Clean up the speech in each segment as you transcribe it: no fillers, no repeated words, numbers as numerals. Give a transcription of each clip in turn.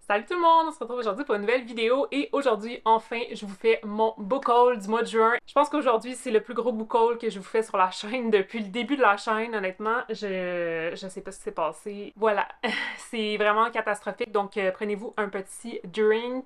Salut tout le monde, on se retrouve aujourd'hui pour une nouvelle vidéo et aujourd'hui, enfin, je vous fais mon book haul du mois de juin. Je pense qu'aujourd'hui, c'est le plus gros book haul que je vous fais sur la chaîne depuis le début de la chaîne, honnêtement. Je sais pas ce qui s'est passé. Voilà, c'est vraiment catastrophique, donc prenez-vous un petit drink,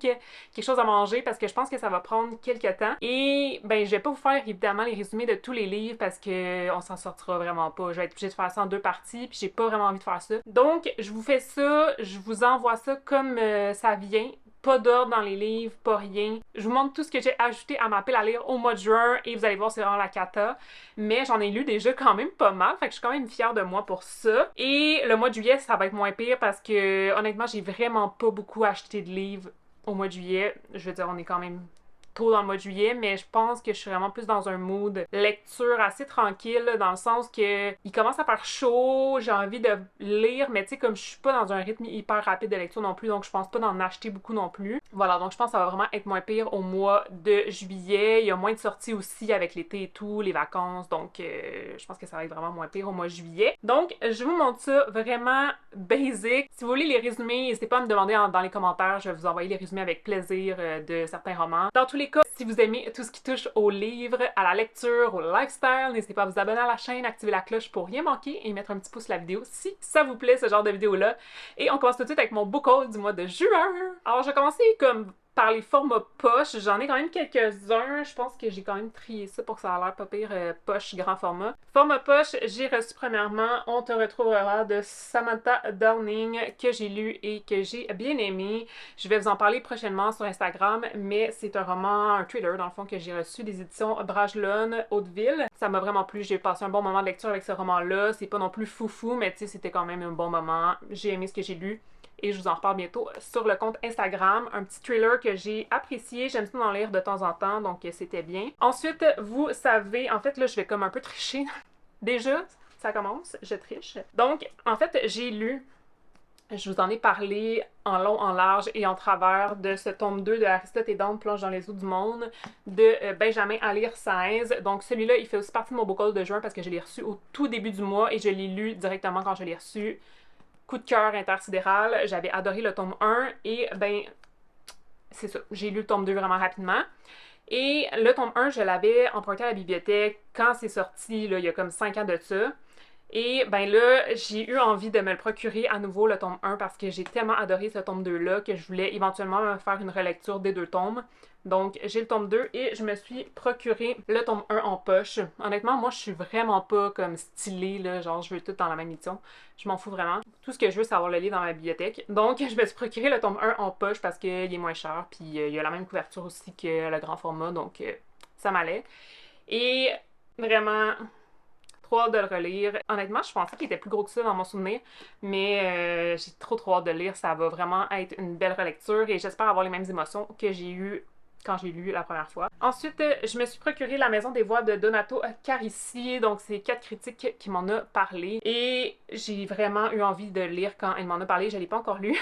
quelque chose à manger parce que je pense que ça va prendre quelques temps. Et ben, je vais pas vous faire évidemment les résumés de tous les livres parce que on s'en sortira vraiment pas. Je vais être obligée de faire ça en deux parties, puis j'ai pas vraiment envie de faire ça. Donc, je vous fais ça, je vous envoie ça comme ça vient. Pas d'ordre dans les livres, pas rien. Je vous montre tout ce que j'ai ajouté à ma pile à lire au mois de juin et vous allez voir, c'est vraiment la cata. Mais j'en ai lu déjà quand même pas mal, fait que je suis quand même fière de moi pour ça. Et le mois de juillet, ça va être moins pire parce que honnêtement, j'ai vraiment pas beaucoup acheté de livres au mois de juillet. Je veux dire, on est quand même tôt dans le mois de juillet, mais je pense que je suis vraiment plus dans un mood lecture assez tranquille, là, dans le sens que il commence à faire chaud, j'ai envie de lire, mais tu sais, comme je suis pas dans un rythme hyper rapide de lecture non plus, donc je pense pas d'en acheter beaucoup non plus. Voilà, donc je pense que ça va vraiment être moins pire au mois de juillet. Il y a moins de sorties aussi avec l'été et tout, les vacances, donc je pense que ça va être vraiment moins pire au mois de juillet. Donc, je vous montre ça vraiment basic. Si vous voulez les résumés, n'hésitez pas à me demander dans les commentaires, je vais vous envoyer les résumés avec plaisir de certains romans. Dans tous les cas, si vous aimez tout ce qui touche aux livres, à la lecture, au lifestyle, n'hésitez pas à vous abonner à la chaîne, activer la cloche pour rien manquer et mettre un petit pouce sur la vidéo si ça vous plaît, ce genre de vidéo-là. Et on commence tout de suite avec mon book haul du mois de juin. Alors, je vais commencer comme par les formats poche, j'en ai quand même quelques-uns. Je pense que j'ai quand même trié ça pour que ça a l'air pas pire poche grand format. Format poche, j'ai reçu premièrement On te retrouvera de Samantha Downing que j'ai lu et que j'ai bien aimé. Je vais vous en parler prochainement sur Instagram, mais c'est un roman, un thriller dans le fond que j'ai reçu des éditions Bragelonne Hauteville. Ça m'a vraiment plu, j'ai passé un bon moment de lecture avec ce roman-là. C'est pas non plus foufou, mais tu sais, c'était quand même un bon moment. J'ai aimé ce que j'ai lu. Et je vous en reparle bientôt sur le compte Instagram. Un petit thriller que j'ai apprécié. J'aime ça en lire de temps en temps, donc c'était bien. Ensuite, vous savez, en fait, là, je vais comme un peu tricher. Déjà, ça commence, je triche. Donc, en fait, j'ai lu, je vous en ai parlé en long, en large et en travers de ce tome 2 de Aristote et Dante plonge dans les eaux du monde de Benjamin Alire Sáenz. Donc celui-là, il fait aussi partie de mon book haul de juin parce que je l'ai reçu au tout début du mois et je l'ai lu directement quand je l'ai reçu. Coup de cœur intersidéral, j'avais adoré le tome 1 et ben c'est ça, j'ai lu le tome 2 vraiment rapidement. Et le tome 1, je l'avais emprunté à la bibliothèque quand c'est sorti, là, il y a comme 5 ans de ça. Et ben là, j'ai eu envie de me le procurer à nouveau le tome 1 parce que j'ai tellement adoré ce tome 2-là que je voulais éventuellement me faire une relecture des deux tomes. Donc j'ai le tome 2 et je me suis procuré le tome 1 en poche. Honnêtement, moi je suis vraiment pas comme stylée, là, genre je veux tout dans la même édition. Je m'en fous vraiment. Tout ce que je veux, c'est avoir le livre dans ma bibliothèque. Donc je me suis procuré le tome 1 en poche parce qu'il est moins cher, puis il y a la même couverture aussi que le grand format, donc ça m'allait. Et vraiment, trop hâte de le relire. Honnêtement, je pensais qu'il était plus gros que ça dans mon souvenir, mais j'ai trop hâte de le lire. Ça va vraiment être une belle relecture et j'espère avoir les mêmes émotions que j'ai eues quand j'ai lu la première fois. Ensuite, je me suis procuré La Maison des Voix de Donato Carissy, donc c'est 4 critiques qui m'en a parlé et j'ai vraiment eu envie de le lire quand elle m'en a parlé. Je l'ai pas encore lu,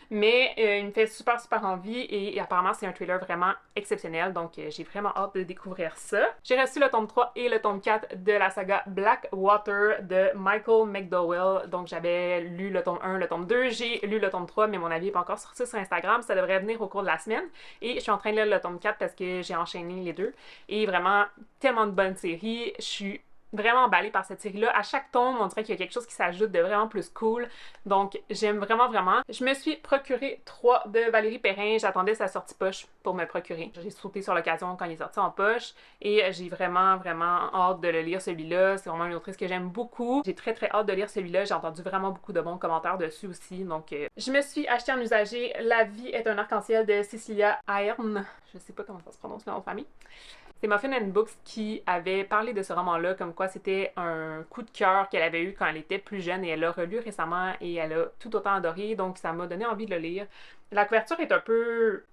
mais il me fait super envie et apparemment c'est un thriller vraiment exceptionnel, donc j'ai vraiment hâte de découvrir ça. J'ai reçu le tome 3 et le tome 4 de la saga Blackwater de Michael McDowell, donc j'avais lu le tome 1, le tome 2, j'ai lu le tome 3, mais mon avis n'est pas encore sorti sur Instagram, ça devrait venir au cours de la semaine, et je suis en train de lire le tome 4 parce que j'ai enchaîné les deux, et vraiment tellement de bonnes séries, je suis vraiment emballée par cette série-là. À chaque tome, on dirait qu'il y a quelque chose qui s'ajoute de vraiment plus cool. Donc, j'aime vraiment. Je me suis procuré 3 de Valérie Perrin. J'attendais sa sortie poche pour me procurer. J'ai sauté sur l'occasion quand il est sorti en poche et j'ai vraiment hâte de le lire celui-là. C'est vraiment une autrice que j'aime beaucoup. J'ai très hâte de lire celui-là. J'ai entendu vraiment beaucoup de bons commentaires dessus aussi. Donc, je me suis acheté en usager La vie est un arc-en-ciel de Cecilia Ahern. Je sais pas comment ça se prononce le nom de famille. C'est Muffin and Books qui avait parlé de ce roman-là, comme quoi c'était un coup de cœur qu'elle avait eu quand elle était plus jeune et elle l'a relu récemment et elle a tout autant adoré, donc ça m'a donné envie de le lire. La couverture est un peu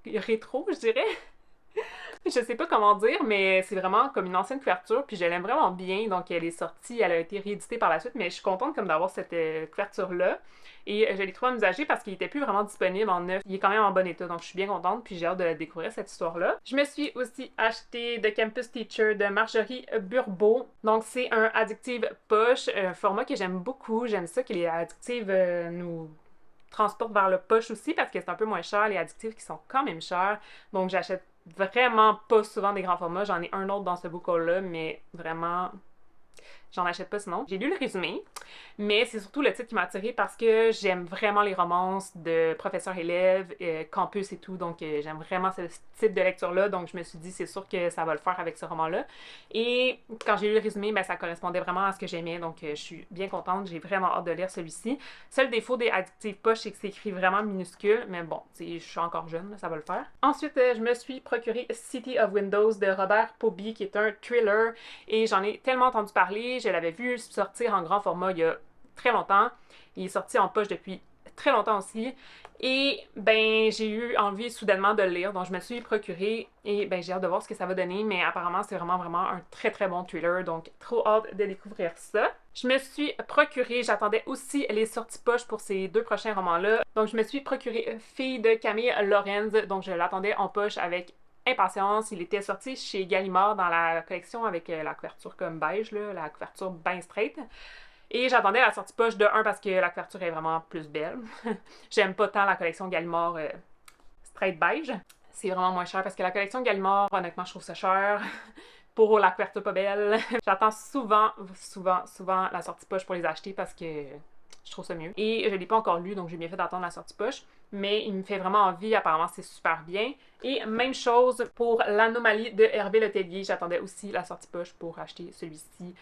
rétro, je dirais. Je sais pas comment dire, mais c'est vraiment comme une ancienne couverture, puis je l'aime vraiment bien, donc elle est sortie, elle a été rééditée par la suite, mais je suis contente comme d'avoir cette couverture-là. Et je l'ai trouvé en usagé parce qu'il était plus vraiment disponible en neuf. Il est quand même en bon état, donc je suis bien contente, puis j'ai hâte de découvrir cette histoire-là. Je me suis aussi acheté The Campus Teacher de Marjorie Burbeau. Donc c'est un addictive poche, un format que j'aime beaucoup. J'aime ça que les addictives nous transporte vers le poche aussi parce que c'est un peu moins cher, les additifs qui sont quand même chers. Donc j'achète vraiment pas souvent des grands formats. J'en ai un autre dans ce book haul-là, mais vraiment, j'en achète pas sinon. J'ai lu le résumé, mais c'est surtout le titre qui m'a attirée parce que j'aime vraiment les romances de professeur-élève, campus et tout, donc j'aime vraiment ce type de lecture-là, donc je me suis dit c'est sûr que ça va le faire avec ce roman-là. Et quand j'ai lu le résumé, ben, ça correspondait vraiment à ce que j'aimais, donc je suis bien contente, j'ai vraiment hâte de lire celui-ci. Seul défaut des Addictive Poche, c'est que c'est écrit vraiment minuscule, mais bon, je suis encore jeune, là, ça va le faire. Ensuite, je me suis procuré City of Windows de Robert Poby, qui est un thriller, et j'en ai tellement entendu parler, je l'avais vu sortir en grand format il y a très longtemps. Il est sorti en poche depuis très longtemps aussi. Et ben j'ai eu envie soudainement de le lire, donc je me suis procuré et ben j'ai hâte de voir ce que ça va donner, mais apparemment c'est vraiment un très très bon thriller, donc trop hâte de découvrir ça. Je me suis procuré, j'attendais aussi les sorties poche pour ces 2 prochains romans-là, donc je me suis procuré Fille de Camille Lorenz, donc je l'attendais en poche avec impatience. Il était sorti chez Gallimard dans la collection avec la couverture comme beige, là, la couverture bien straight. Et j'attendais la sortie poche de 1 parce que la couverture est vraiment plus belle. J'aime pas tant la collection Gallimard straight beige. C'est vraiment moins cher parce que la collection Gallimard, honnêtement, je trouve ça cher. Pour la couverture pas belle. J'attends souvent la sortie poche pour les acheter parce que je trouve ça mieux. Et je l'ai pas encore lu, donc j'ai bien fait d'attendre la sortie poche. Mais il me fait vraiment envie, apparemment c'est super bien. Et même chose pour l'Anomalie de Hervé Letellier. J'attendais aussi la sortie poche pour acheter celui-ci.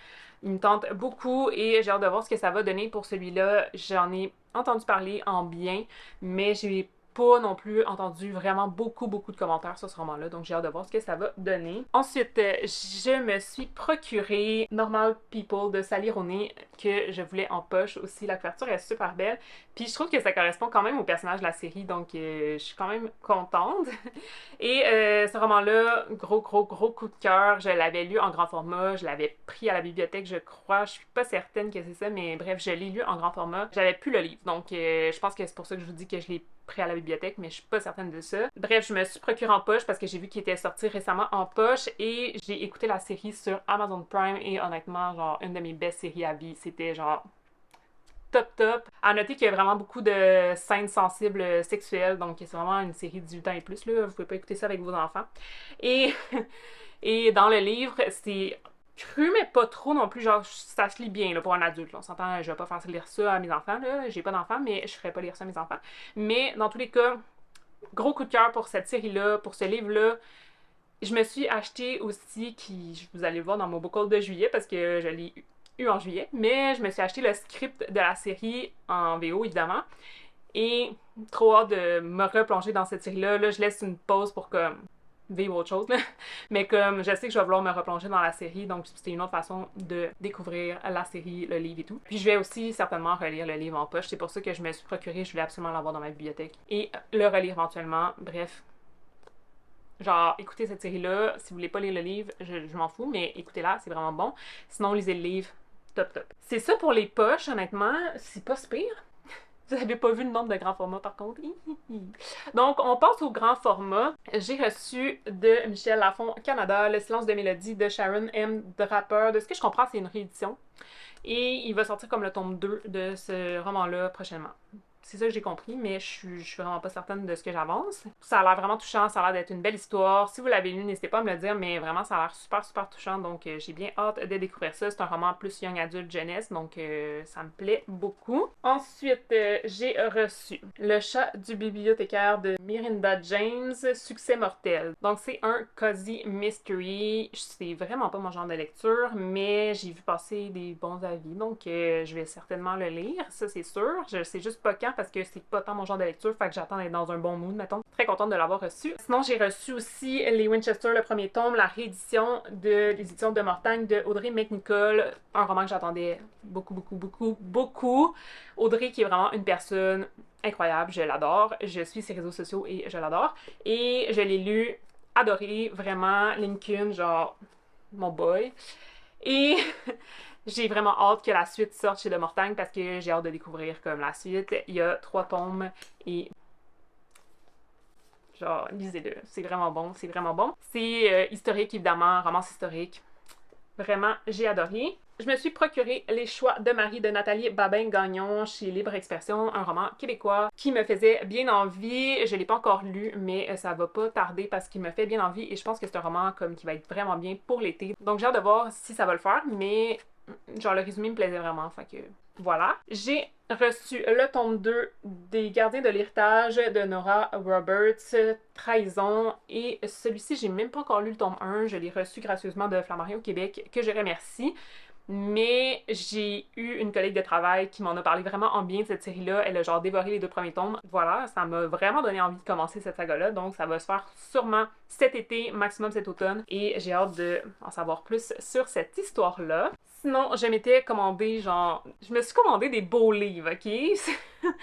Il me tente beaucoup et j'ai hâte de voir ce que ça va donner pour celui-là. J'en ai entendu parler en bien, mais j'ai pas non plus entendu vraiment beaucoup de commentaires sur ce roman-là, donc j'ai hâte de voir ce que ça va donner. Ensuite, je me suis procuré Normal People de Sally Rooney, que je voulais en poche aussi. La couverture est super belle, puis je trouve que ça correspond quand même au personnage de la série, donc je suis quand même contente. Et ce roman-là, gros coup de cœur, je l'avais lu en grand format, je l'avais pris à la bibliothèque, je crois, je suis pas certaine que c'est ça, mais bref, je l'ai lu en grand format. J'avais plus le livre, donc je pense que c'est pour ça que je vous dis que je l'ai pris à la bibliothèque, mais je suis pas certaine de ça. Bref, je me suis procuré en poche parce que j'ai vu qu'il était sorti récemment en poche et j'ai écouté la série sur Amazon Prime et honnêtement, genre, une de mes best séries à vie, c'était genre top. À noter qu'il y a vraiment beaucoup de scènes sensibles sexuelles, donc c'est vraiment une série de 18 ans et plus, là, vous pouvez pas écouter ça avec vos enfants. Et, et dans le livre, c'est cru, mais pas trop non plus, genre ça se lit bien là, pour un adulte, là. On s'entend, je vais pas faire lire ça à mes enfants, là. J'ai pas d'enfants, mais je ferais pas lire ça à mes enfants. Mais dans tous les cas, gros coup de cœur pour cette série-là, pour ce livre-là. Je me suis acheté aussi, vous allez le voir dans mon book haul de juillet, parce que je l'ai eu en juillet, mais je me suis acheté le script de la série en VO, évidemment. Et trop hâte de me replonger dans cette série-là. Là, je laisse une pause pour comme vivre autre chose, là. Mais comme je sais que je vais vouloir me replonger dans la série, donc c'était une autre façon de découvrir la série, le livre et tout. Puis je vais aussi certainement relire le livre en poche, c'est pour ça que je me suis procuré, je voulais absolument l'avoir dans ma bibliothèque et le relire éventuellement. Bref, genre écoutez cette série-là, si vous voulez pas lire le livre, je m'en fous, mais écoutez-la, c'est vraiment bon. Sinon, lisez le livre, top. C'est ça pour les poches, honnêtement, c'est pas si pire. Vous n'avez pas vu le nombre de grands formats par contre. Donc, on passe au grand format. J'ai reçu de Michel Lafon Canada Le silence de Mélodie de Sharon M. Draper. De ce que je comprends, c'est une réédition. Et il va sortir comme le tome 2 de ce roman-là prochainement. C'est ça que j'ai compris, mais je suis vraiment pas certaine de ce que j'avance. Ça a l'air vraiment touchant, ça a l'air d'être une belle histoire. Si vous l'avez lu, n'hésitez pas à me le dire, mais vraiment, ça a l'air super touchant, donc j'ai bien hâte de découvrir ça. C'est un roman plus young adulte jeunesse, donc ça me plaît beaucoup. Ensuite, j'ai reçu Le chat du bibliothécaire de Mirinda James, Succès mortel. Donc c'est un cozy mystery. C'est vraiment pas mon genre de lecture, mais j'ai vu passer des bons avis, donc je vais certainement le lire, ça c'est sûr. Je sais juste pas quand parce que c'est pas tant mon genre de lecture, fait que j'attends d'être dans un bon mood, mettons. Très contente de l'avoir reçu. Sinon, j'ai reçu aussi Les Winchester, le premier tome, la réédition de l'édition de Mortagne de Audrey McNichol, un roman que j'attendais beaucoup. Audrey qui est vraiment une personne incroyable, je l'adore. Je suis ses réseaux sociaux et je l'adore. Et je l'ai lu, adoré, vraiment. Lincoln, genre, mon boy. Et j'ai vraiment hâte que la suite sorte chez De Mortagne parce que j'ai hâte de découvrir comme la suite. Il y a 3 tomes et genre, lisez-le. C'est vraiment bon. C'est historique, évidemment, romance historique. Vraiment, j'ai adoré. Je me suis procuré Les choix de Marie de Nathalie Babin-Gagnon chez Libre Expression, un roman québécois qui me faisait bien envie. Je l'ai pas encore lu, mais ça va pas tarder parce qu'il me fait bien envie et je pense que c'est un roman comme qui va être vraiment bien pour l'été. Donc j'ai hâte de voir si ça va le faire, mais genre le résumé me plaisait vraiment, fait que voilà. J'ai reçu le tome 2 des Gardiens de l'héritage de Nora Roberts, Trahison, et celui-ci, j'ai même pas encore lu le tome 1, je l'ai reçu gracieusement de Flammarion Québec, que je remercie. Mais j'ai eu une collègue de travail qui m'en a parlé vraiment en bien de cette série-là. Elle a genre dévoré les 2 premiers tomes. Voilà, ça m'a vraiment donné envie de commencer cette saga-là. Donc ça va se faire sûrement cet été, maximum cet automne. Et j'ai hâte d'en savoir plus sur cette histoire-là. Sinon, je m'étais commandé genre... Je me suis commandé des beaux livres, ok?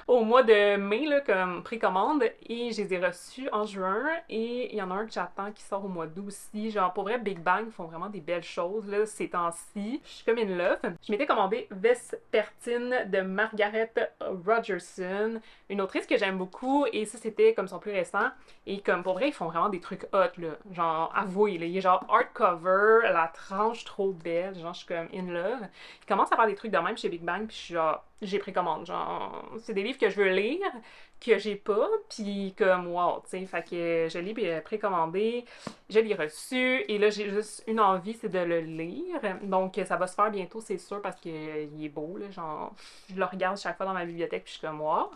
Au mois de mai, là, comme précommande, et je les ai reçus en juin, et il y en a un que j'attends qui sort au mois d'août aussi. Genre, pour vrai, Big Bang font vraiment des belles choses, là, ces temps-ci. Je suis comme in love. Je m'étais commandé Vespertine de Margaret Rogerson, une autrice que j'aime beaucoup, et ça, c'était comme son plus récent. Et comme, pour vrai, ils font vraiment des trucs hot, là. Genre, avouez, là, il est genre hardcover, la tranche trop belle, genre, je suis comme in love. Il commence à faire des trucs de même chez Big Bang, puis je suis genre, j'ai précommande, genre, c'est des livres que je veux lire, que j'ai pas, puis comme, wow, tu sais, fait que je l'ai précommandé, je l'ai reçu, et là, j'ai juste une envie, c'est de le lire, donc ça va se faire bientôt, c'est sûr, parce qu'il est beau, là, genre, je le regarde chaque fois dans ma bibliothèque, puis je suis comme, wow.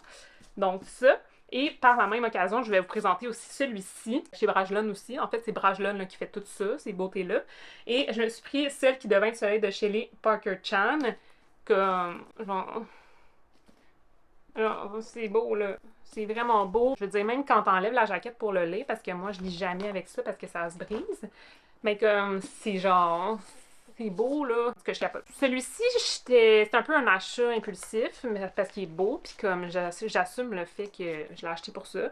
Donc ça. Et par la même occasion, je vais vous présenter aussi celui-ci, chez Brajlon aussi. En fait, c'est Brajlon là, qui fait tout ça, ces beautés-là. Et je me suis pris Celle qui devint le soleil de Shelley Parker Chan. Comme, genre, c'est beau, là. C'est vraiment beau. Je veux dire, même quand t'enlèves la jaquette pour le lait, parce que moi, je lis jamais avec ça parce que ça se brise. Mais comme, c'est genre... C'est beau, là. Ce que je capote. Celui-ci, c'est un peu un achat impulsif, mais parce qu'il est beau, puis comme j'assume le fait que je l'ai acheté pour ça.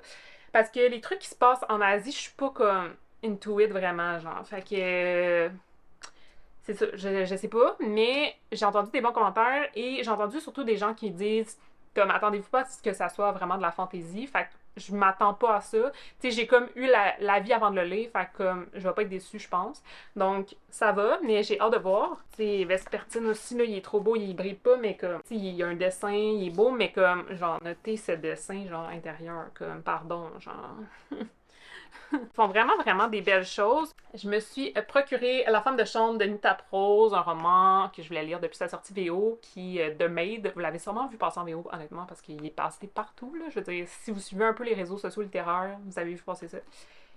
Parce que les trucs qui se passent en Asie, je suis pas comme into it vraiment, genre. Fait que c'est ça, je sais pas, mais j'ai entendu des bons commentaires et j'ai entendu surtout des gens qui disent comme attendez-vous pas à ce que ça soit vraiment de la fantaisie, fait que je m'attends pas à ça. Tu sais, j'ai comme eu la vie avant de le lire, fait que comme je vais pas être déçue, je pense. Donc ça va, mais j'ai hâte de voir. Tu sais, Vespertine aussi, là, il est trop beau, il brille pas, mais comme, tu sais, il y a un dessin, il est beau, mais comme, genre, notez ce dessin, genre, intérieur, comme, pardon, genre... Ils font vraiment, vraiment des belles choses. Je me suis procuré La femme de chambre de Nita Prose, un roman que je voulais lire depuis sa sortie VO, qui, The Maid, vous l'avez sûrement vu passer en VO, honnêtement, parce qu'il est passé partout, là. Je veux dire, si vous suivez un peu les réseaux sociaux littéraires, vous avez vu passer ça.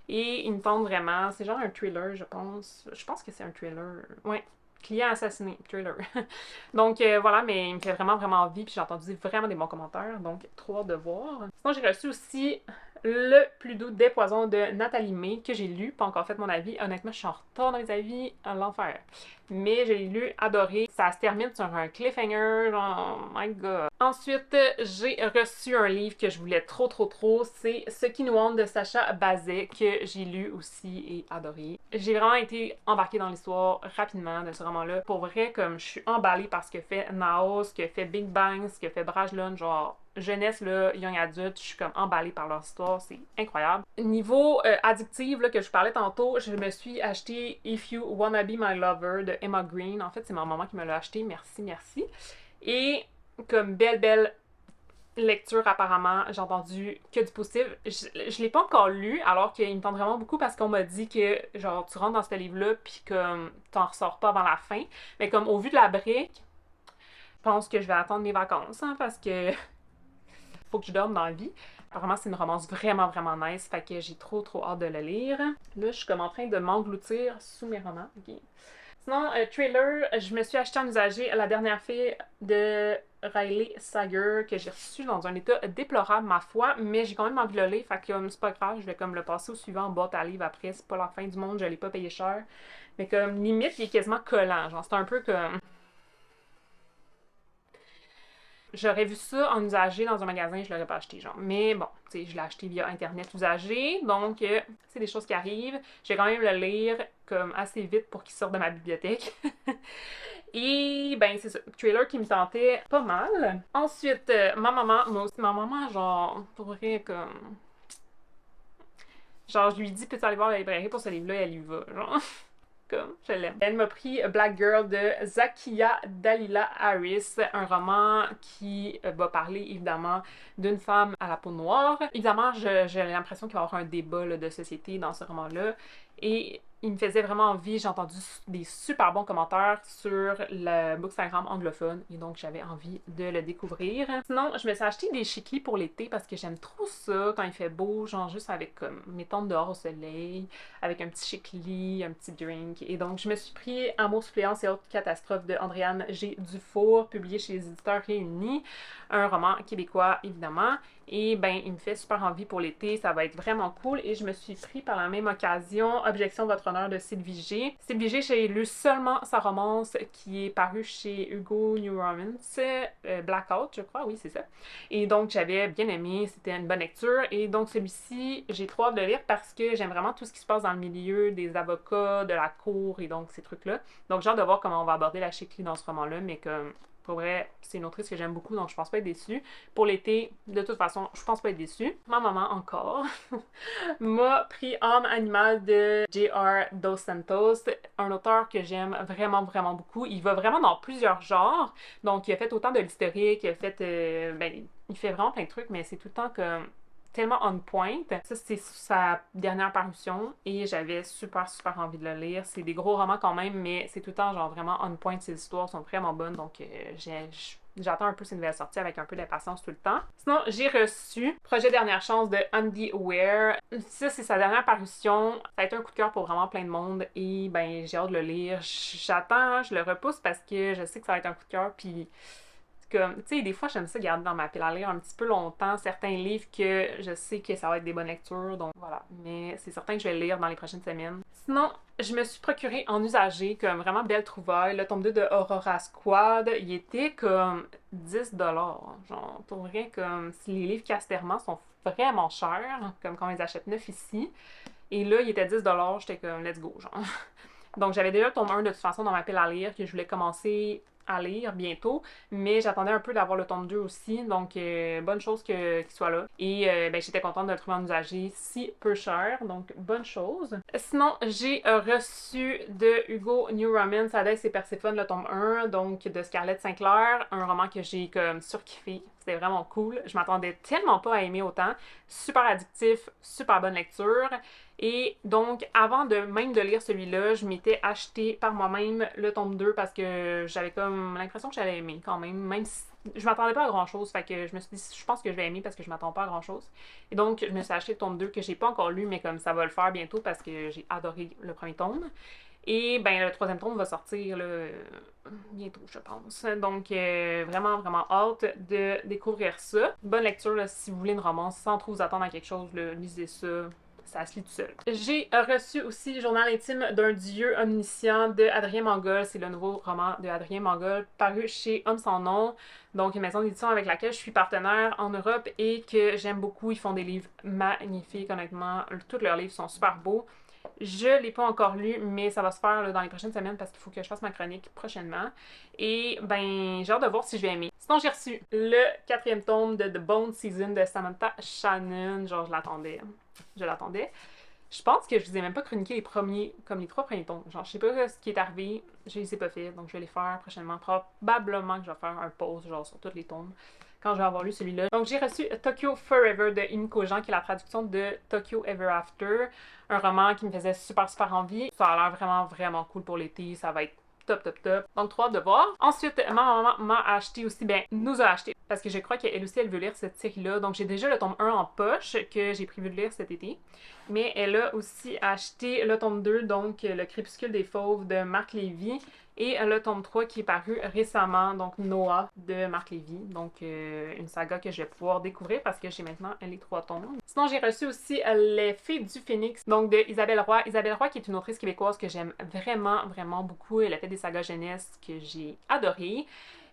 Et il me tente vraiment, c'est genre un thriller, je pense. Je pense que c'est un thriller. Ouais. Client assassiné, thriller. Donc voilà, mais il me fait vraiment, vraiment envie, puis j'ai entendu vraiment des bons commentaires, donc trop hâte de voir. Sinon, j'ai reçu aussi Le plus doux des poisons de Nathalie May, que j'ai lu, pas encore fait mon avis. Honnêtement, je suis en retard dans les avis, à l'enfer. Mais je l'ai lu, adoré. Ça se termine sur un cliffhanger, genre, oh my god. Ensuite, j'ai reçu un livre que je voulais trop, trop, trop. C'est Ce qui nous hante de Sacha Bazet, que j'ai lu aussi et adoré. J'ai vraiment été embarquée dans l'histoire rapidement de ce roman-là. Pour vrai, comme je suis emballée par ce que fait Naos, ce que fait Big Bang, ce que fait Brajlon, genre jeunesse, là, young adulte, je suis comme emballée par leur histoire, c'est incroyable. Niveau addictive, là, que je vous parlais tantôt, je me suis acheté If You Wanna Be My Lover de Emma Green. En fait, c'est ma maman qui me l'a acheté, merci, merci. Et comme belle, belle lecture apparemment, j'ai entendu que du positif. Je l'ai pas encore lu, alors qu'il me tente vraiment beaucoup parce qu'on m'a dit que, genre, tu rentres dans ce livre-là, puis comme, t'en ressors pas avant la fin. Mais comme, au vu de la brique, je pense que je vais attendre mes vacances, hein, parce que faut que je dorme dans la vie. Apparemment, c'est une romance vraiment, vraiment nice, fait que j'ai trop, trop hâte de le lire. Là, je suis comme en train de m'engloutir sous mes romans. Okay. Sinon, trailer, je me suis acheté en usager La dernière fille de Riley Sager, que j'ai reçu dans un état déplorable, ma foi, mais j'ai quand même envie de le lire, fait que c'est pas grave, je vais comme le passer au suivant en boîte à livres après, c'est pas la fin du monde, je l'ai pas payé cher. Mais comme, limite, il est quasiment collant, genre, c'est un peu comme... J'aurais vu ça en usagé dans un magasin, je l'aurais pas acheté, genre. Mais bon, tu sais, je l'ai acheté via Internet usagé, donc c'est des choses qui arrivent. Je vais quand même le lire comme assez vite pour qu'il sorte de ma bibliothèque. Et ben c'est ça, trailer qui me tentait pas mal. Ensuite, ma maman, moi aussi, ma maman, genre, pour vrai, comme... Genre, je lui dis, peux-tu aller voir la librairie pour ce livre-là, et elle y va, genre. comme je l'aime. Elle m'a pris Black Girl de Zakiya Dalila Harris, un roman qui va parler évidemment d'une femme à la peau noire. Évidemment, j'ai l'impression qu'il va y avoir un débat là, de société dans ce roman-là, et il me faisait vraiment envie. J'ai entendu des super bons commentaires sur le Bookstagram anglophone et donc j'avais envie de le découvrir. Sinon, je me suis acheté des chiclis pour l'été parce que j'aime trop ça quand il fait beau, genre juste avec comme mettons dehors au soleil, avec un petit chicli, un petit drink. Et donc je me suis pris Amour, suppléance et autres catastrophes de Andréane G. Dufour, publié chez les éditeurs Réunis, un roman québécois évidemment. Et ben, il me fait super envie pour l'été, ça va être vraiment cool. Et je me suis pris par la même occasion Objection de votre honneur de Sylvie G. Sylvie G, j'ai lu seulement sa romance qui est parue chez Hugo New Romance, Blackout, je crois, oui, c'est ça. Et donc, j'avais bien aimé, c'était une bonne lecture. Et donc, celui-ci, j'ai trop hâte de le lire parce que j'aime vraiment tout ce qui se passe dans le milieu des avocats, de la cour et donc ces trucs-là. Donc, j'ai hâte de voir comment on va aborder la chiclie dans ce roman-là, mais comme. Pour vrai, c'est une autrice que j'aime beaucoup, donc je pense pas être déçue. Pour l'été, de toute façon, je pense pas être déçue. Ma maman, encore, m'a pris Âme animale de J.R. Dos Santos, un auteur que j'aime vraiment, vraiment beaucoup. Il va vraiment dans plusieurs genres. Donc, il a fait autant de l'historique, il a fait... ben, il fait vraiment plein de trucs, mais c'est tout le temps comme tellement on point. Ça, c'est sa dernière parution et j'avais super, super envie de le lire. C'est des gros romans quand même, mais c'est tout le temps genre vraiment on point. Ses histoires sont vraiment bonnes, donc j'attends un peu ces nouvelles sorties avec un peu d'impatience tout le temps. Sinon, j'ai reçu Projet Dernière Chance de Andy Weir. Ça, c'est sa dernière parution. Ça a été un coup de cœur pour vraiment plein de monde et ben j'ai hâte de le lire. J'attends, je le repousse parce que je sais que ça va être un coup de cœur, puis comme, tu sais, des fois, j'aime ça garder dans ma pile à lire un petit peu longtemps certains livres que je sais que ça va être des bonnes lectures, donc voilà. Mais c'est certain que je vais le lire dans les prochaines semaines. Sinon, je me suis procuré en usagé, comme vraiment belle trouvaille, le tome 2 de Aurora Squad. Il était comme 10$. Genre, pour vrai, comme si les livres Casterman sont vraiment chers, comme quand on les achète neufs ici. Et là, il était 10$, j'étais comme let's go, genre. Donc, j'avais déjà le tome 1 de toute façon dans ma pile à lire que je voulais commencer à lire bientôt, mais j'attendais un peu d'avoir le tome 2 aussi, donc bonne chose qu'il soit là. Et ben, j'étais contente de le trouver en usagé si peu cher, donc bonne chose. Sinon, j'ai reçu de Hugo New Romance, Hades et Perséphone, le tome 1, donc de Scarlett Sinclair, un roman que j'ai comme surkiffé. C'était vraiment cool. Je m'attendais tellement pas à aimer autant. Super addictif, super bonne lecture. Et donc, avant de même de lire celui-là, je m'étais acheté par moi-même le tome 2 parce que j'avais comme l'impression que j'allais aimer quand même si je m'attendais pas à grand-chose, fait que je me suis dit, je pense que je vais aimer parce que je m'attends pas à grand-chose. Et donc, je me suis acheté le tome 2 que j'ai pas encore lu, mais comme ça va le faire bientôt parce que j'ai adoré le premier tome. Et ben le troisième tome va sortir là, bientôt, je pense. Donc, vraiment, vraiment hâte de découvrir ça. Bonne lecture là, si vous voulez une romance sans trop vous attendre à quelque chose, là, lisez ça. Ça se lit tout seul. J'ai reçu aussi Journal intime d'un dieu omniscient de Adrien Mangol. C'est le nouveau roman de Adrien Mangol paru chez Homme sans nom. Donc une maison d'édition avec laquelle je suis partenaire en Europe et que j'aime beaucoup. Ils font des livres magnifiques, honnêtement. Tous leurs livres sont super beaux. Je l'ai pas encore lu, mais ça va se faire là, dans les prochaines semaines parce qu'il faut que je fasse ma chronique prochainement. Et ben, j'ai hâte de voir si je vais aimer. Sinon, j'ai reçu le 4e tome de The Bone Season de Samantha Shannon. Genre, je l'attendais. Je l'attendais. Je pense que je vous ai même pas chroniqué les premiers, comme les 3 premiers tomes. Genre, je sais pas ce qui est arrivé. Je les ai pas fait, donc je vais les faire prochainement. Probablement que je vais faire un pause, genre, sur tous les tomes quand je vais avoir lu celui-là. Donc, j'ai reçu Tokyo Forever de Imiko Jean, qui est la traduction de Tokyo Ever After. Un roman qui me faisait super, super envie. Ça a l'air vraiment, vraiment cool pour l'été. Ça va être top, top, top. Donc, trop hâte de voir. Ensuite, ma maman m'a acheté aussi, ben, nous a acheté, parce que je crois qu'elle aussi, elle veut lire cette série-là. Donc, j'ai déjà le tome 1 en poche, que j'ai prévu de lire cet été. Mais elle a aussi acheté le tome 2, donc Le Crépuscule des Fauves de Marc Lévy. Et le tome 3 qui est paru récemment, donc Noah de Marc Lévy. Donc une saga que je vais pouvoir découvrir parce que j'ai maintenant les 3 tomes. Sinon, j'ai reçu aussi Les Fées du Phénix, donc de Isabelle Roy. Isabelle Roy qui est une autrice québécoise que j'aime vraiment, vraiment beaucoup. Elle a fait des sagas jeunesse que j'ai adorées.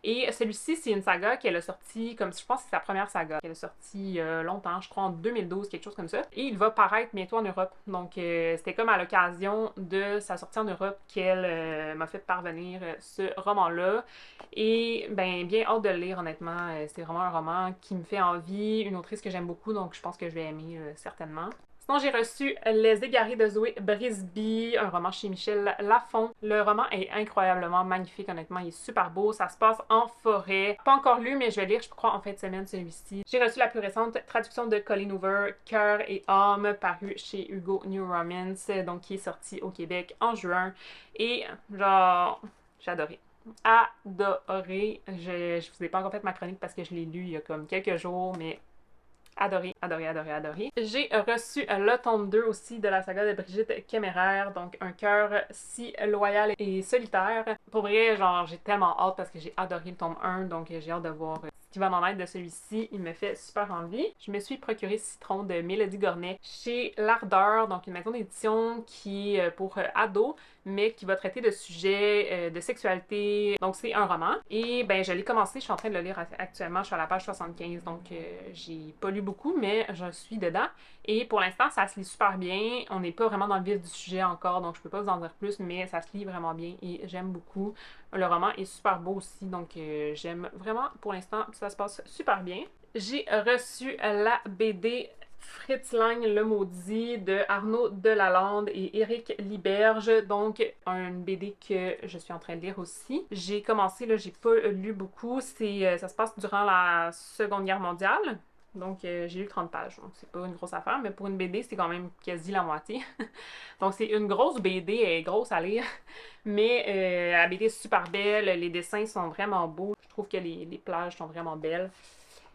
Et celui-ci, c'est une saga qu'elle a sortie, comme je pense que c'est sa première saga, qu'elle a sortie longtemps, je crois en 2012, quelque chose comme ça. Et il va paraître bientôt en Europe. Donc c'était comme à l'occasion de sa sortie en Europe qu'elle m'a fait parvenir ce roman-là. Et ben bien hâte de le lire honnêtement. C'est vraiment un roman qui me fait envie, une autrice que j'aime beaucoup, donc je pense que je vais aimer certainement. Sinon, j'ai reçu Les Égarés de Zoé Brisby, un roman chez Michel Lafon. Le roman est incroyablement magnifique, honnêtement, il est super beau. Ça se passe en forêt. Pas encore lu, mais je vais lire, je crois, en fin de semaine, celui-ci. J'ai reçu la plus récente traduction de Colleen Hoover, Cœur et âme, paru chez Hugo New Romance, donc qui est sorti au Québec en juin. Et genre, j'ai adoré. Adoré. Je vous ai pas encore fait ma chronique parce que je l'ai lu il y a comme quelques jours, mais adoré, adoré, adoré, adoré. J'ai reçu le tome 2 aussi de la saga de Brigitte Kéméraire, donc Un cœur si loyal et solitaire. Pour vrai, genre, j'ai tellement hâte parce que j'ai adoré le tome 1, donc j'ai hâte de voir ce qui va en être de celui-ci. Il me fait super envie. Je me suis procuré Citron de Mélodie Gornet chez L'Ardeur, donc une maison d'édition qui est pour ados, mais qui va traiter de sujets de sexualité. Donc c'est un roman. Et ben je l'ai commencé, je suis en train de le lire actuellement, je suis à la page 75, donc j'ai pas lu beaucoup, mais je suis dedans. Et pour l'instant, ça se lit super bien. On n'est pas vraiment dans le vif du sujet encore, donc je peux pas vous en dire plus, mais ça se lit vraiment bien et j'aime beaucoup. Le roman est super beau aussi, donc j'aime vraiment pour l'instant, ça se passe super bien. J'ai reçu la BD Fritz Lang le Maudit de Arnaud Delalande et Éric Liberge, donc une BD que je suis en train de lire aussi. J'ai commencé, là, j'ai pas lu beaucoup, ça se passe durant la Seconde Guerre mondiale. Donc, j'ai lu 30 pages, donc c'est pas une grosse affaire, mais pour une BD, c'est quand même quasi la moitié. Donc, c'est une grosse BD, elle est grosse à lire, mais la BD est super belle, les dessins sont vraiment beaux. Je trouve que les plages sont vraiment belles.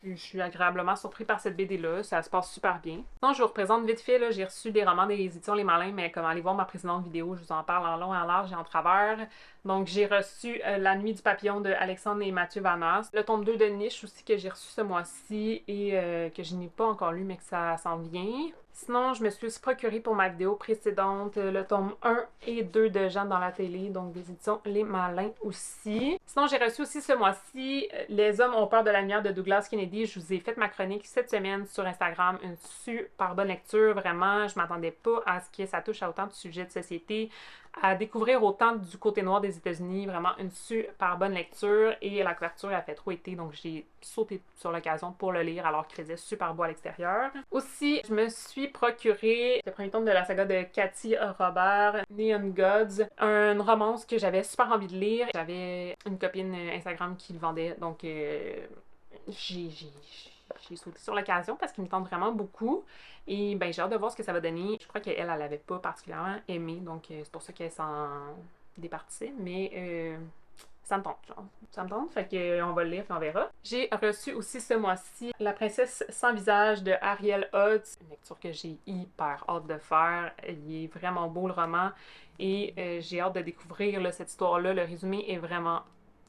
Je suis agréablement surpris par cette BD-là, ça se passe super bien. Sinon, je vous représente vite fait, là, j'ai reçu des romans des éditions Les Malins, mais comme allez voir ma précédente vidéo, je vous en parle en long, en large et en travers. Donc, j'ai reçu La Nuit du Papillon de Alexandre et Mathieu Vanas, le tome 2 de Niche aussi que j'ai reçu ce mois-ci et que je n'ai pas encore lu, mais que ça s'en vient. Sinon, je me suis aussi procuré pour ma vidéo précédente le tome 1 et 2 de Jeanne dans la télé, donc des éditions Les Malins aussi. Sinon, j'ai reçu aussi ce mois-ci Les hommes ont peur de la lumière de Douglas Kennedy. Je vous ai fait ma chronique cette semaine sur Instagram, une super bonne lecture, vraiment. Je m'attendais pas à ce que ça touche à autant de sujets de société, à découvrir autant du côté noir des États-Unis. Vraiment une super bonne lecture et la couverture a fait trop été, donc j'ai sauté sur l'occasion pour le lire alors qu'il faisait super beau à l'extérieur. Aussi, je me suis procuré le premier tome de la saga de Cathy Robert, Neon Gods, une romance que j'avais super envie de lire. J'avais une copine Instagram qui le vendait, donc j'ai sauté sur l'occasion parce qu'il me tente vraiment beaucoup. Et ben j'ai hâte de voir ce que ça va donner. Je crois qu'elle l'avait pas particulièrement aimé, donc c'est pour ça qu'elle s'en départissait, mais ça me tente, genre. Ça me tente, fait que on va le lire puis on verra. J'ai reçu aussi ce mois-ci La princesse sans visage de Ariel Hodge, une lecture que j'ai hyper hâte de faire. Il est vraiment beau le roman et j'ai hâte de découvrir là, cette histoire-là. Le résumé est vraiment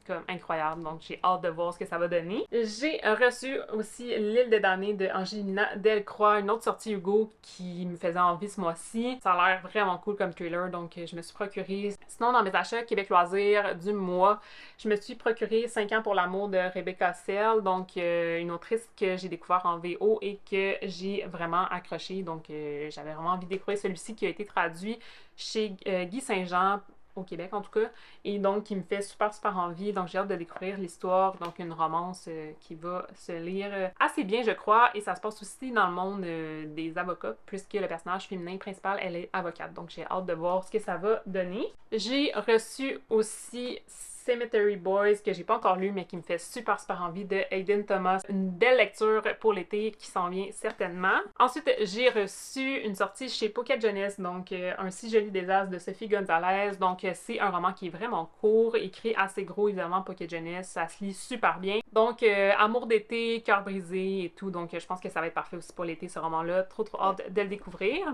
comme incroyable, donc j'ai hâte de voir ce que ça va donner. J'ai reçu aussi L'île des damnés de Angelina Delcroix, une autre sortie Hugo qui me faisait envie ce mois-ci. Ça a l'air vraiment cool comme trailer, donc je me suis procuré. Sinon, dans mes achats Québec Loisirs du mois, je me suis procuré 5 ans pour l'amour de Rebecca Sell, donc une autrice que j'ai découvert en VO et que j'ai vraiment accroché, donc j'avais vraiment envie de découvrir celui-ci qui a été traduit chez Guy Saint-Jean, au Québec en tout cas, et donc qui me fait super envie, donc j'ai hâte de découvrir l'histoire, donc une romance qui va se lire assez bien je crois, et ça se passe aussi dans le monde des avocats, puisque le personnage féminin principal, elle est avocate, donc j'ai hâte de voir ce que ça va donner. J'ai reçu aussi Cemetery Boys, que j'ai pas encore lu, mais qui me fait super envie, de Hayden Thomas. Une belle lecture pour l'été qui s'en vient certainement. Ensuite, j'ai reçu une sortie chez Pocket Jeunesse, donc Un si joli désastre de Sophie Gonzalez. Donc, c'est un roman qui est vraiment court, écrit assez gros, évidemment, Pocket Jeunesse. Ça se lit super bien. Donc, amour d'été, cœur brisé et tout. Donc, je pense que ça va être parfait aussi pour l'été, ce roman-là. Trop hâte de le découvrir.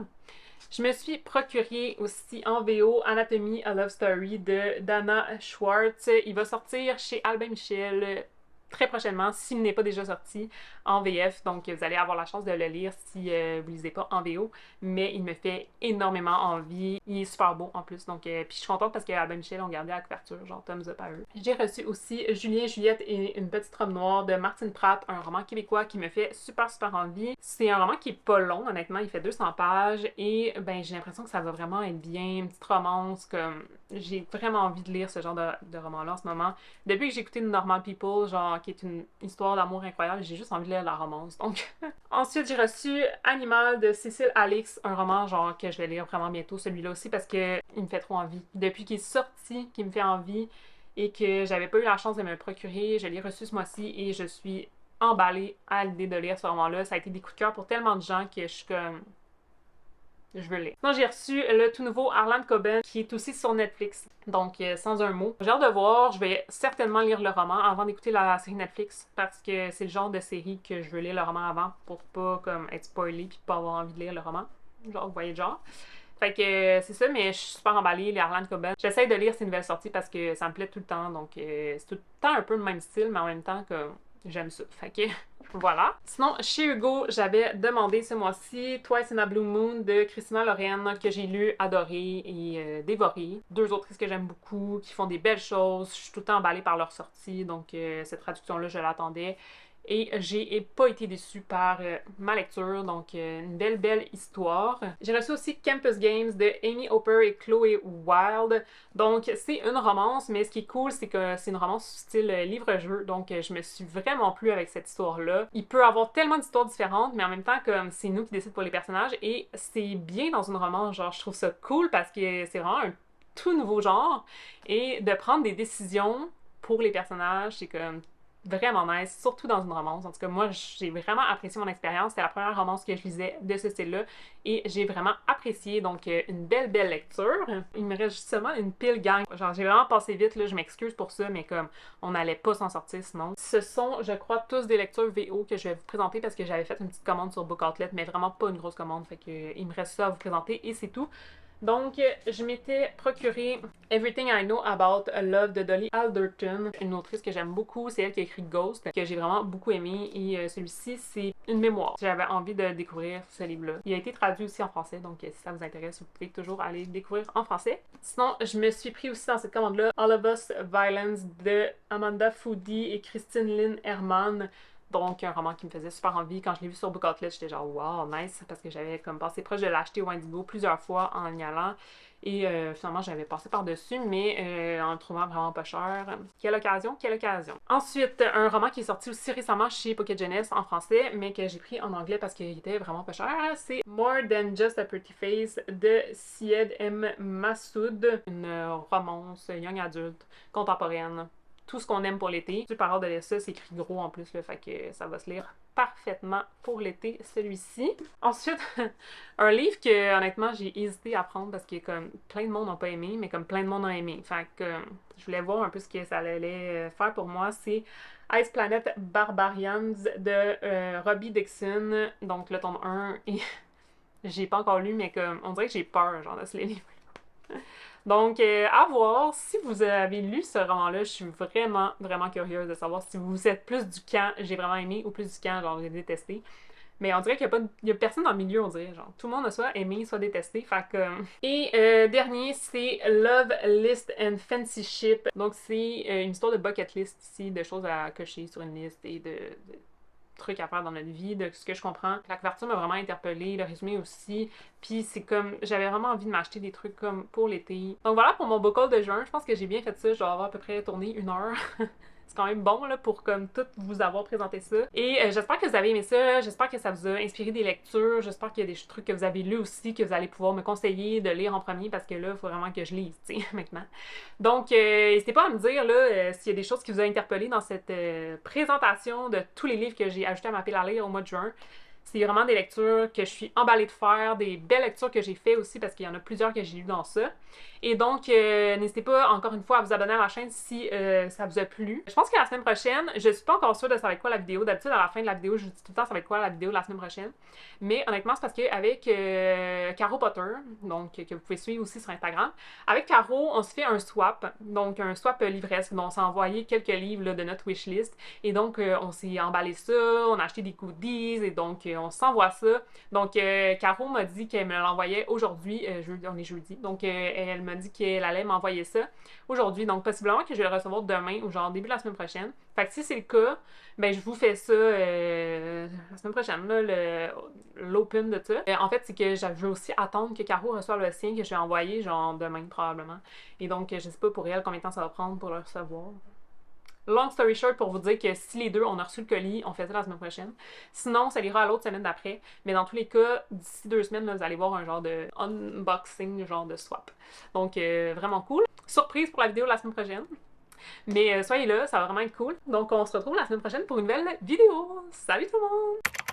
Je me suis procuré aussi en VO Anatomie a Love Story de Dana Schwartz. Il va sortir chez Albin Michel très prochainement, s'il n'est pas déjà sorti en VF, donc vous allez avoir la chance de le lire si vous ne lisez pas en VO, mais il me fait énormément envie, il est super beau en plus, donc puis je suis contente parce qu'Albin Michel ont gardé la couverture, genre thumbs up à eux. J'ai reçu aussi Julien, Juliette et une petite robe noire de Martine Pratt, un roman québécois qui me fait super envie. C'est un roman qui est pas long, honnêtement, il fait 200 pages et ben j'ai l'impression que ça va vraiment être bien, une petite romance comme j'ai vraiment envie de lire ce genre de roman-là en ce moment. Depuis que j'ai écouté Normal People, genre, qui est une histoire d'amour incroyable, j'ai juste envie de lire la romance, donc... Ensuite, j'ai reçu Animal de Cécile Alix, un roman, genre, que je vais lire vraiment bientôt, celui-là aussi, parce que il me fait trop envie. Depuis qu'il est sorti, qu'il me fait envie, et que j'avais pas eu la chance de me le procurer, je l'ai reçu ce mois-ci, et je suis emballée à l'idée de lire ce roman-là. Ça a été des coups de cœur pour tellement de gens que je suis comme... Je veux le lire. Sinon, j'ai reçu le tout nouveau Harlan Coben, qui est aussi sur Netflix. Donc, sans un mot. J'ai hâte de voir. Je vais certainement lire le roman avant d'écouter la série Netflix, parce que c'est le genre de série que je veux lire le roman avant pour pas comme être spoilé puis pas avoir envie de lire le roman. Genre, vous voyez le genre. Fait que c'est ça, mais je suis super emballée, les Harlan Coben. J'essaie de lire ces nouvelles sorties parce que ça me plaît tout le temps. Donc, c'est tout le temps un peu le même style, mais en même temps que j'aime ça. Fait que voilà. Sinon, chez Hugo, j'avais demandé ce mois-ci Twice in a Blue Moon de Christina Loren, que j'ai lu, adoré et dévoré. Deux autrices que j'aime beaucoup, qui font des belles choses. Je suis tout le temps emballée par leur sortie, donc cette traduction-là, je l'attendais. Et j'ai pas été déçue par ma lecture, donc une belle histoire. J'ai reçu aussi Campus Games de Amy Hopper et Chloé Wilde. Donc c'est une romance, mais ce qui est cool, c'est que c'est une romance style livre-jeu, donc je me suis vraiment plu avec cette histoire-là. Il peut avoir tellement d'histoires différentes, mais en même temps, comme c'est nous qui décidons pour les personnages, et c'est bien dans une romance, genre je trouve ça cool parce que c'est vraiment un tout nouveau genre, et de prendre des décisions pour les personnages, c'est comme vraiment nice, surtout dans une romance. En tout cas, moi, j'ai vraiment apprécié mon expérience. C'était la première romance que je lisais de ce style-là et j'ai vraiment apprécié. Donc, une belle lecture. Il me reste justement une pile gang. Genre, j'ai vraiment passé vite, là, je m'excuse pour ça, mais comme on n'allait pas s'en sortir sinon. Ce sont, je crois, tous des lectures VO que je vais vous présenter parce que j'avais fait une petite commande sur Book Outlet, mais vraiment pas une grosse commande. Fait que il me reste ça à vous présenter et c'est tout. Donc, je m'étais procuré Everything I Know About Love de Dolly Alderton, une autrice que j'aime beaucoup. C'est elle qui a écrit Ghost, que j'ai vraiment beaucoup aimé. Et celui-ci, c'est une mémoire. J'avais envie de découvrir ce livre-là. Il a été traduit aussi en français, donc si ça vous intéresse, vous pouvez toujours aller le découvrir en français. Sinon, je me suis pris aussi dans cette commande-là All of Us Violence de Amanda Foody et Christine Lynn Herman. Donc, un roman qui me faisait super envie. Quand je l'ai vu sur Book Outlet, j'étais genre wow, nice, parce que j'avais comme passé proche de l'acheter au Indigo plusieurs fois en y allant. Et finalement, j'avais passé par-dessus, mais en le trouvant vraiment pas cher. Quelle occasion, quelle occasion. Ensuite, un roman qui est sorti aussi récemment chez Pocket Jeunesse en français, mais que j'ai pris en anglais parce qu'il était vraiment pas cher. C'est More Than Just a Pretty Face de Syed M. Massoud. Une romance young adulte, contemporaine. Tout ce qu'on aime pour l'été. Super hâte de lire ça, c'est écrit gros en plus, là, fait que ça va se lire parfaitement pour l'été, celui-ci. Ensuite, un livre que honnêtement j'ai hésité à prendre parce que comme plein de monde n'ont pas aimé, mais comme plein de monde a aimé. Fait que je voulais voir un peu ce que ça allait faire pour moi. C'est Ice Planet Barbarians de Robbie Dixon, donc le tome 1, et j'ai pas encore lu, mais comme on dirait que j'ai peur genre de ce livre. Donc, à voir. Si vous avez lu ce roman-là, je suis vraiment curieuse de savoir si vous êtes plus du camp j'ai vraiment aimé ou plus du camp genre j'ai détesté. Mais on dirait qu'il y a personne dans le milieu, on dirait. Genre, tout le monde a soit aimé, soit détesté. Fait que... Et dernier, c'est Love List and Fancy Ship. Donc, c'est une histoire de bucket list ici, de choses à cocher sur une liste et de trucs à faire dans notre vie, de ce que je comprends. La couverture m'a vraiment interpellée, le résumé aussi. Puis c'est comme, j'avais vraiment envie de m'acheter des trucs comme pour l'été. Donc voilà pour mon book haul de juin. Je pense que j'ai bien fait ça. Je dois avoir à peu près tourné 1 heure. C'est quand même bon là, pour comme tout vous avoir présenté ça. Et j'espère que vous avez aimé ça, j'espère que ça vous a inspiré des lectures, j'espère qu'il y a des trucs que vous avez lus aussi, que vous allez pouvoir me conseiller de lire en premier, parce que là, il faut vraiment que je lise, tu sais, maintenant. Donc, n'hésitez pas à me dire là s'il y a des choses qui vous ont interpellé dans cette présentation de tous les livres que j'ai ajoutés à ma pile à lire au mois de juin. C'est vraiment des lectures que je suis emballée de faire, des belles lectures que j'ai fait aussi parce qu'il y en a plusieurs que j'ai lues dans ça. Et donc, n'hésitez pas encore une fois à vous abonner à ma chaîne si ça vous a plu. Je pense que la semaine prochaine, je suis pas encore sûre de ça va être quoi la vidéo. D'habitude, à la fin de la vidéo, je vous dis tout le temps ça va être quoi la vidéo de la semaine prochaine. Mais honnêtement, c'est parce qu'avec Caro Potter, donc que vous pouvez suivre aussi sur Instagram, avec Caro, on se fait un swap, donc un swap livresque. Donc, on s'est envoyé quelques livres là, de notre wishlist. Et donc, on s'est emballé ça, on a acheté des goodies et donc, on s'envoie ça. Donc, Caro m'a dit qu'elle me l'envoyait aujourd'hui, on est jeudi, donc elle m'a dit qu'elle allait m'envoyer ça aujourd'hui, donc possiblement que je vais le recevoir demain ou genre début de la semaine prochaine. Fait que si c'est le cas, ben je vous fais ça la semaine prochaine, là, l'open de ça. En fait, c'est que je veux aussi attendre que Caro reçoive le sien que je vais envoyer genre demain probablement. Et donc, je sais pas pour elle combien de temps ça va prendre pour le recevoir. Long story short, pour vous dire que si les deux, on a reçu le colis, on fait ça la semaine prochaine. Sinon, ça ira à l'autre semaine d'après. Mais dans tous les cas, d'ici 2 semaines, là, vous allez voir un genre de unboxing, genre de swap. Donc, vraiment cool. Surprise pour la vidéo de la semaine prochaine. Mais soyez là, ça va vraiment être cool. Donc, on se retrouve la semaine prochaine pour une nouvelle vidéo. Salut tout le monde!